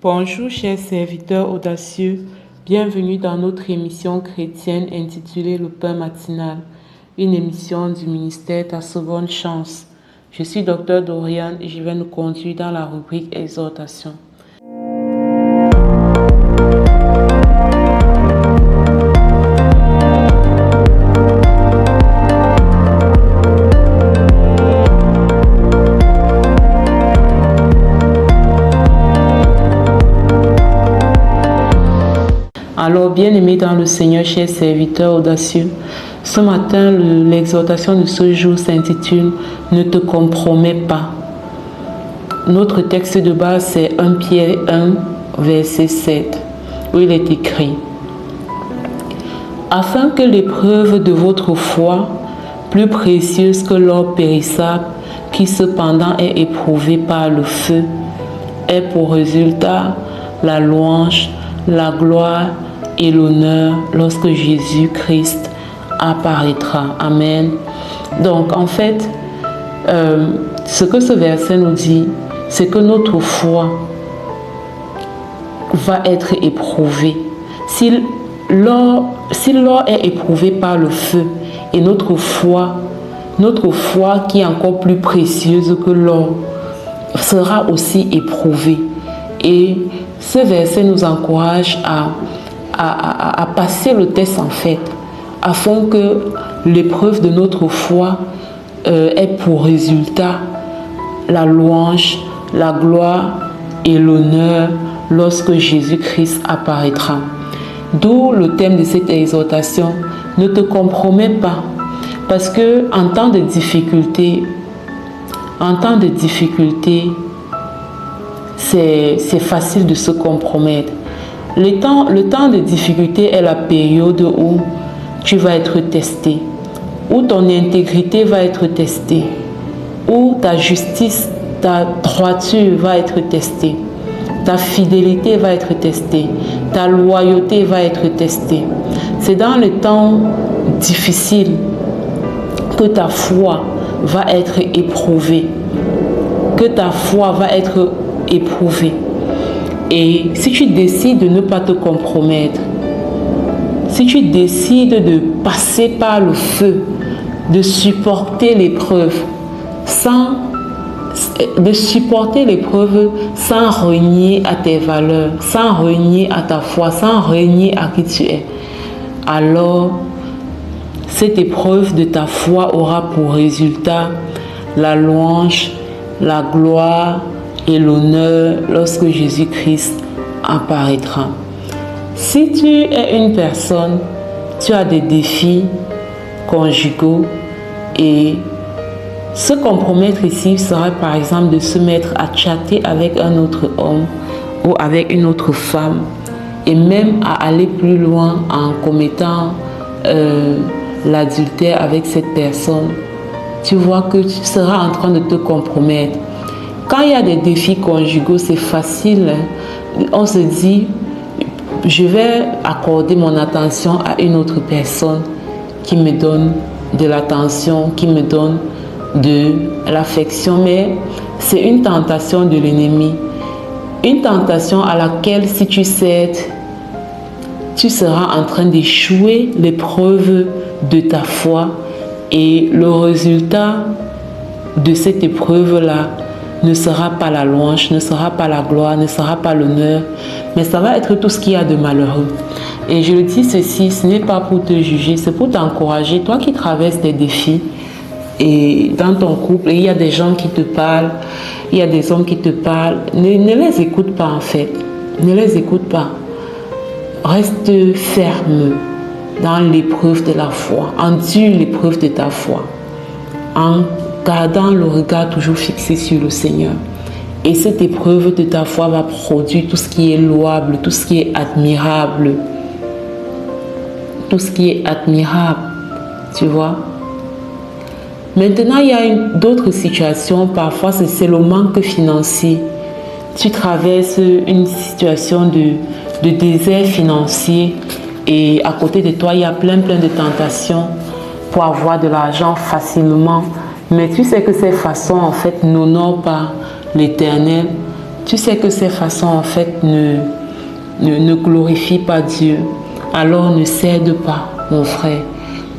Bonjour chers serviteurs audacieux, bienvenue dans notre émission chrétienne intitulée Le Pain matinal, une émission du ministère Ta Seconde Chance. Je suis Dr Dorian et je vais nous conduire dans la rubrique Exhortation. Alors, bien-aimés dans le Seigneur, chers serviteurs audacieux, ce matin, l'exhortation de ce jour s'intitule « Ne te compromets pas ». Notre texte de base, c'est 1 Pierre 1, verset 7, où il est écrit « Afin que l'épreuve de votre foi, plus précieuse que l'or périssable, qui cependant est éprouvé par le feu, ait pour résultat la louange, la gloire et l'honneur lorsque Jésus-Christ apparaîtra. » Amen. Donc, en fait, ce que ce verset nous dit, c'est que notre foi va être éprouvée. Si l'or est éprouvé par le feu et notre foi qui est encore plus précieuse que l'or, sera aussi éprouvée. Et ce verset nous encourage à passer le test en fait, afin que l'épreuve de notre foi ait pour résultat la louange, la gloire et l'honneur lorsque Jésus-Christ apparaîtra. D'où le thème de cette exhortation, ne te compromets pas, parce que en temps de difficulté, c'est facile de se compromettre. Le temps de difficulté est la période où tu vas être testé, où ton intégrité va être testée, où ta justice, ta droiture va être testée, ta fidélité va être testée, ta loyauté va être testée. C'est dans les temps difficiles que ta foi va être éprouvée, Et si tu décides de ne pas te compromettre, si tu décides de passer par le feu, de supporter l'épreuve sans renier à tes valeurs, sans renier à ta foi, sans renier à qui tu es, alors cette épreuve de ta foi aura pour résultat la louange, la gloire et l'honneur lorsque Jésus-Christ apparaîtra. Si tu es une personne, tu as des défis conjugaux, et se compromettre ici sera par exemple de se mettre à chatter avec un autre homme ou avec une autre femme, et même à aller plus loin en commettant l'adultère avec cette personne. Tu vois que tu seras en train de te compromettre. Quand il y a des défis conjugaux, c'est facile. On se dit, je vais accorder mon attention à une autre personne qui me donne de l'attention, qui me donne de l'affection. Mais c'est une tentation de l'ennemi. Une tentation à laquelle, si tu cèdes, tu seras en train d'échouer l'épreuve de ta foi. Et le résultat de cette épreuve-là ne sera pas la louange, ne sera pas la gloire, ne sera pas l'honneur, mais ça va être tout ce qu'il y a de malheureux. Et je le dis ceci, ce n'est pas pour te juger, c'est pour t'encourager, toi qui traverses des défis, et dans ton couple, il y a des gens qui te parlent, il y a des hommes qui te parlent, ne les écoute pas en fait, ne les écoute pas. Reste ferme dans l'épreuve de la foi, endure l'épreuve de ta foi, en gardant le regard toujours fixé sur le Seigneur. Et cette épreuve de ta foi va produire tout ce qui est louable, tout ce qui est admirable. Tout ce qui est admirable, tu vois. Maintenant, il y a d'autres situations, parfois c'est le manque financier. Tu traverses une situation de désert financier, et à côté de toi, il y a plein de tentations pour avoir de l'argent facilement. Mais tu sais que ces façons, en fait, n'honorent pas l'Éternel. tu sais que ces façons en fait ne glorifient pas Dieu, alors ne cède pas, mon frère.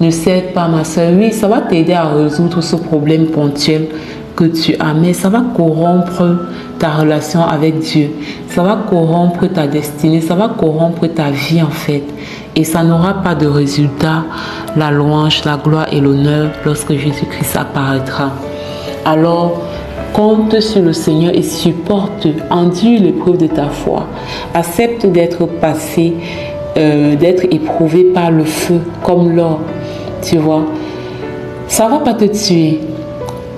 Ne cède pas, ma soeur. Oui, ça va t'aider à résoudre ce problème ponctuel que tu as, mais ça va corrompre ta relation avec Dieu. Ça va corrompre ta destinée, ça va corrompre ta vie en fait. Et ça n'aura pas de résultat, la louange, la gloire et l'honneur lorsque Jésus-Christ apparaîtra. Alors, compte sur le Seigneur et supporte, endure l'épreuve de ta foi. Accepte d'être passé, d'être éprouvé par le feu, comme l'or. Tu vois, ça ne va pas te tuer.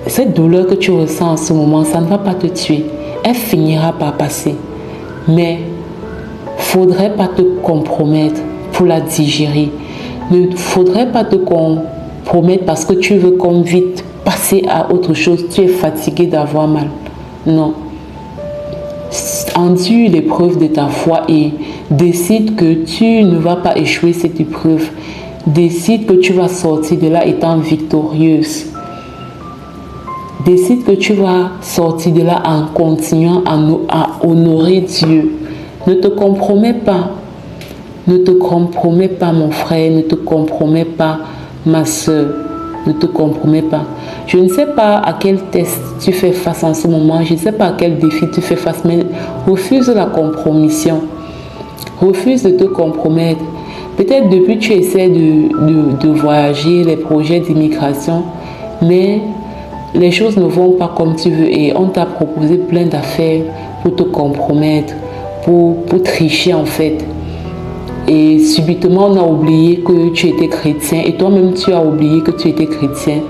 Cette douleur que tu ressens en ce moment, ça ne va pas te tuer. Elle finira par passer. Mais il ne faudrait pas te compromettre pour la digérer. Il ne faudrait pas te compromettre parce que tu veux comme vite passer à autre chose. Tu es fatigué d'avoir mal. Non. Endure l'épreuve de ta foi et décide que tu ne vas pas échouer cette épreuve. Décide que tu vas sortir de là étant victorieuse. Décide que tu vas sortir de là en continuant à honorer Dieu. Ne te compromets pas. Ne te compromets pas, mon frère. Ne te compromets pas, ma soeur. Ne te compromets pas. Je ne sais pas à quel test tu fais face en ce moment. Je ne sais pas à quel défi tu fais face. Mais refuse la compromission. Refuse de te compromettre. Peut-être depuis tu essaies de voyager, les projets d'immigration, mais les choses ne vont pas comme tu veux et on t'a proposé plein d'affaires pour te compromettre, pour tricher en fait. Et subitement on a oublié que tu étais chrétien et toi-même tu as oublié que tu étais chrétien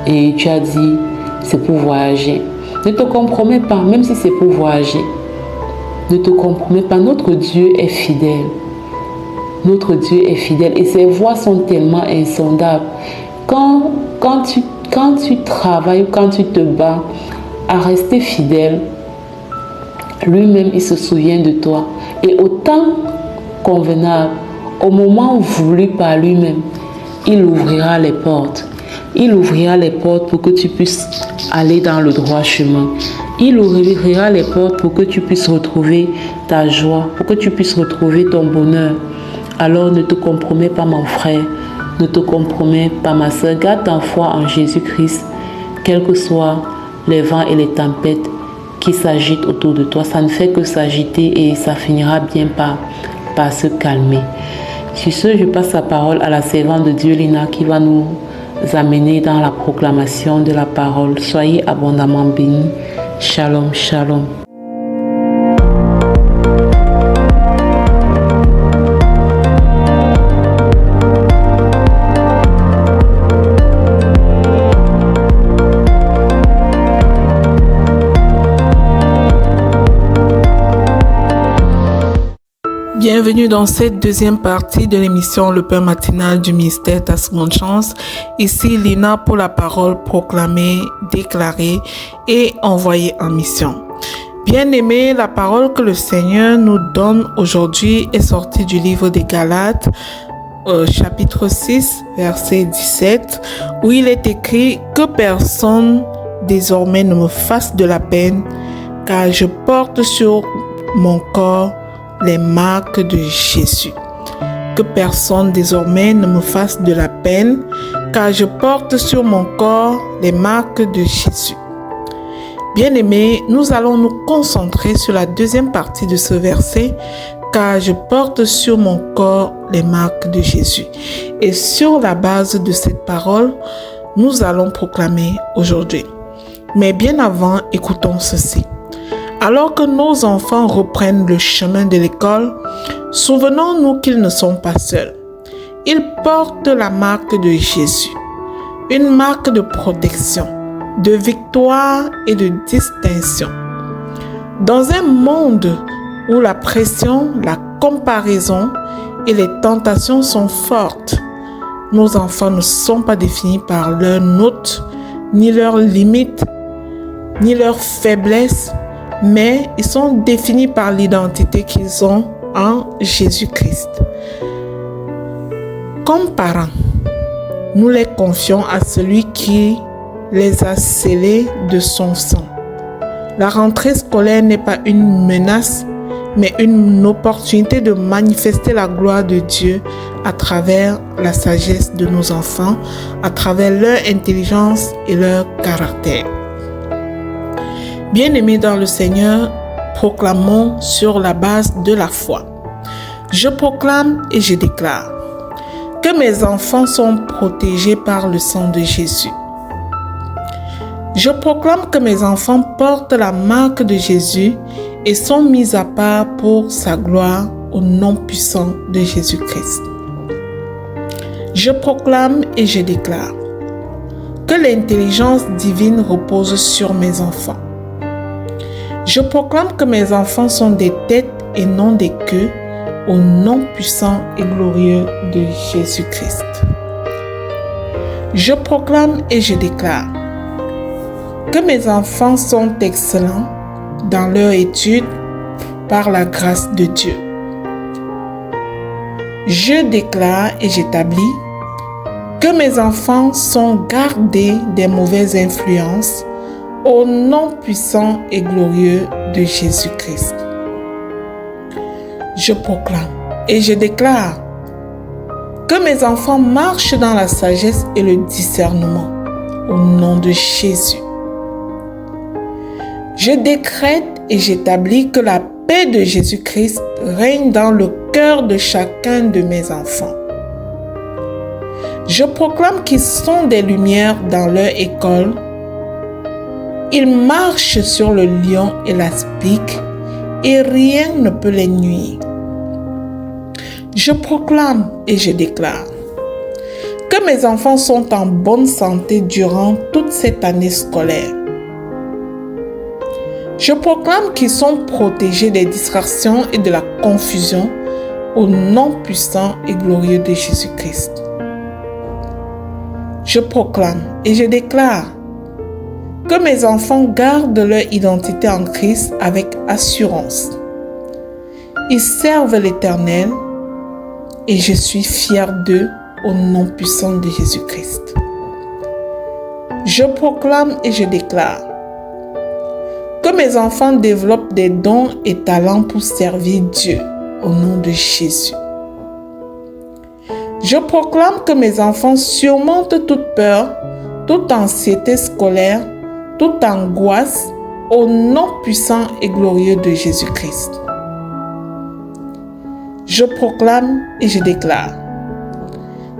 et tu as dit c'est pour voyager. Ne te compromets pas, même si c'est pour voyager. Ne te compromets pas, notre Dieu est fidèle. Notre Dieu est fidèle et ses voies sont tellement insondables. Quand tu travailles, quand tu te bats à rester fidèle, lui-même, il se souvient de toi. Et au temps convenable, au moment voulu par lui-même, il ouvrira les portes. Il ouvrira les portes pour que tu puisses aller dans le droit chemin. Il ouvrira les portes pour que tu puisses retrouver ta joie, pour que tu puisses retrouver ton bonheur. Alors ne te compromets pas, mon frère. Ne te compromets pas, ma soeur. Garde ta foi en Jésus-Christ, quels que soient les vents et les tempêtes qui s'agitent autour de toi. Ça ne fait que s'agiter et ça finira bien par se calmer. Sur ce, je passe la parole à la servante de Dieu, Lina, qui va nous amener dans la proclamation de la parole. Soyez abondamment bénis. Shalom, shalom. Bienvenue dans cette deuxième partie de l'émission Le Pain matinal du ministère Ta Seconde Chance. Ici Lina pour la parole proclamée, déclarée et envoyée en mission. Bien-aimés, la parole que le Seigneur nous donne aujourd'hui est sortie du livre des Galates, chapitre 6, verset 17, où il est écrit « Que personne désormais ne me fasse de la peine, car je porte sur mon corps les marques de Jésus. » Que personne désormais ne me fasse de la peine, car je porte sur mon corps les marques de Jésus. Bien-aimés, nous allons nous concentrer sur la deuxième partie de ce verset, car je porte sur mon corps les marques de Jésus. Et sur la base de cette parole, nous allons proclamer aujourd'hui. Mais bien avant, écoutons ceci. Alors que nos enfants reprennent le chemin de l'école, souvenons-nous qu'ils ne sont pas seuls. Ils portent la marque de Jésus, une marque de protection, de victoire et de distinction. Dans un monde où la pression, la comparaison et les tentations sont fortes, nos enfants ne sont pas définis par leurs notes, ni leurs limites, ni leurs faiblesses, mais ils sont définis par l'identité qu'ils ont en Jésus-Christ. Comme parents, nous les confions à celui qui les a scellés de son sang. La rentrée scolaire n'est pas une menace, mais une opportunité de manifester la gloire de Dieu à travers la sagesse de nos enfants, à travers leur intelligence et leur caractère. Bien-aimés dans le Seigneur, proclamons sur la base de la foi. Je proclame et je déclare que mes enfants sont protégés par le sang de Jésus. Je proclame que mes enfants portent la marque de Jésus et sont mis à part pour sa gloire au nom puissant de Jésus-Christ. Je proclame et je déclare que l'intelligence divine repose sur mes enfants. Je proclame que mes enfants sont des têtes et non des queues au nom puissant et glorieux de Jésus-Christ. Je proclame et je déclare que mes enfants sont excellents dans leur étude par la grâce de Dieu. Je déclare et j'établis que mes enfants sont gardés des mauvaises influences au nom puissant et glorieux de Jésus-Christ. Je proclame et je déclare que mes enfants marchent dans la sagesse et le discernement au nom de Jésus. Je décrète et j'établis que la paix de Jésus-Christ règne dans le cœur de chacun de mes enfants. Je proclame qu'ils sont des lumières dans leur école. Ils marchent sur le lion et l'aspic et rien ne peut les nuire. Je proclame et je déclare que mes enfants sont en bonne santé durant toute cette année scolaire. Je proclame qu'ils sont protégés des distractions et de la confusion au nom puissant et glorieux de Jésus-Christ. Je proclame et je déclare que mes enfants gardent leur identité en Christ avec assurance. Ils servent l'Éternel et je suis fier d'eux au nom puissant de Jésus-Christ. Je proclame et je déclare que mes enfants développent des dons et talents pour servir Dieu au nom de Jésus. Je proclame que mes enfants surmontent toute peur, toute anxiété scolaire, toute angoisse au nom puissant et glorieux de Jésus-Christ. Je proclame et je déclare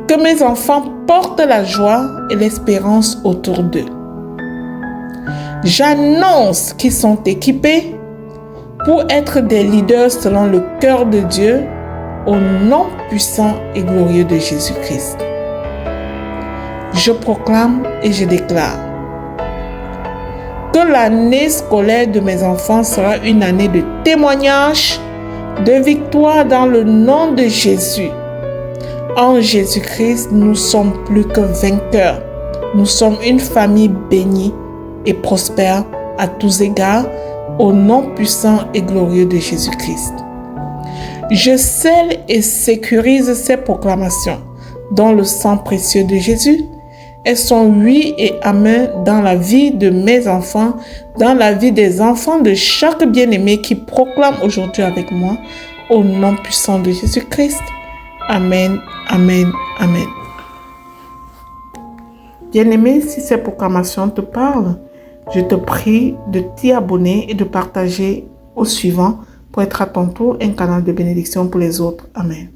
que mes enfants portent la joie et l'espérance autour d'eux. J'annonce qu'ils sont équipés pour être des leaders selon le cœur de Dieu au nom puissant et glorieux de Jésus-Christ. Je proclame et je déclare que l'année scolaire de mes enfants sera une année de témoignage, de victoire dans le nom de Jésus. En Jésus-Christ, nous sommes plus que vainqueurs. Nous sommes une famille bénie et prospère à tous égards au nom puissant et glorieux de Jésus-Christ. Je scelle et sécurise ces proclamations dans le sang précieux de Jésus. Elles sont oui et amen dans la vie de mes enfants, dans la vie des enfants de chaque bien-aimé qui proclame aujourd'hui avec moi au nom puissant de Jésus-Christ. Amen, amen, amen. Bien-aimé, si ces proclamations te parlent, je te prie de t'y abonner et de partager au suivant pour être à ton tour un canal de bénédiction pour les autres. Amen.